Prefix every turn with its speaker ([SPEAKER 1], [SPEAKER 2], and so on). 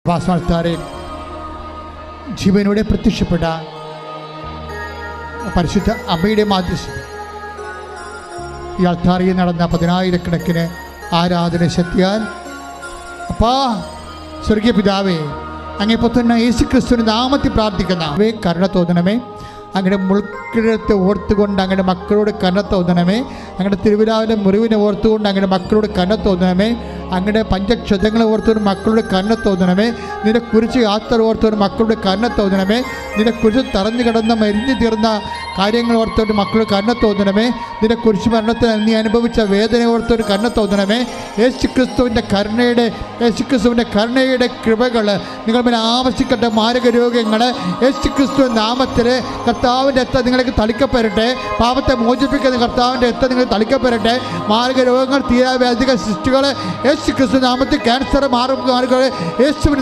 [SPEAKER 1] വാസനാൽത്താരയിൽ ജീവനോടെ പ്രത്യക്ഷപ്പെട്ട പരിശുദ്ധ അമ്മയുടെ മാധ്യസ്ഥ ഈ അൾത്താരയിൽ നടന്ന 10,000-കണക്കിന് ആരാധന ശക്തിയാൽ അപ്പാ സ്വർഗീയ പിതാവേ, അങ്ങേ പുത്രനായ യേശു ക്രിസ്തുവിന്റെ നാമത്തിൽ പ്രാർത്ഥിക്കുന്ന കരുണ തോന്നണമേ. അങ്ങനെ മുൾക്കിഴത്തെ ഓർത്തുകൊണ്ട് അങ്ങനെ മക്കളോട് കരുണ തോന്നണമേ. അങ്ങനെ തിരുവിലാവിലെ മുറിവിനെ ഓർത്തുകൊണ്ട് അങ്ങനെ മക്കളോട് കരുണ തോന്നണമേ. അങ്ങനെ പഞ്ചക്ഷതങ്ങളെ ഓർത്തുകൊണ്ട് മക്കളുടെ കരുണ തോന്നണമേ. നിന്നെ കുറിച്ച് യാത്ര ഓർത്തുകൊണ്ട് മക്കളുടെ കരുണ തോന്നണമേ. നിന്നെ കുറിച്ച് തറഞ്ഞു കിടന്ന മരിഞ്ഞു തീർന്ന കാര്യങ്ങൾ ഓർത്തുകൊണ്ട് മക്കളുടെ കരുണ തോന്നണമേ. നിന്നെ കുറിച്ച് മരണത്തിൽ നീ അനുഭവിച്ച വേദന ഓർത്തുകൊണ്ട് കരുണ തോന്നണമേ. യേശുക്രിസ്തുവിൻ്റെ കരുണയുടെ കൃപകൾ നിങ്ങൾ മേലെ ആവശ്യിക്കട്ടെ. മാരക രോഗങ്ങൾ യേശുക്രിസ്തുവിൻ്റെ നാമത്തിൽ കർത്താവിൻ്റെ രക്തം നിങ്ങൾക്ക് തളിക്കപ്പെടട്ടെ. പാപത്തെ മോചിപ്പിക്കുന്ന കർത്താവിൻ്റെ രക്തം നിങ്ങൾ തളിക്കപ്പെടട്ടെ. മാരക രോഗങ്ങൾ, തീരാവ്യാധികൾ, സൃഷ്ടികൾ യേശുക്രിസ്തു നാമത്തിൽ, ക്യാൻസർ മാറുക യേശുവിന്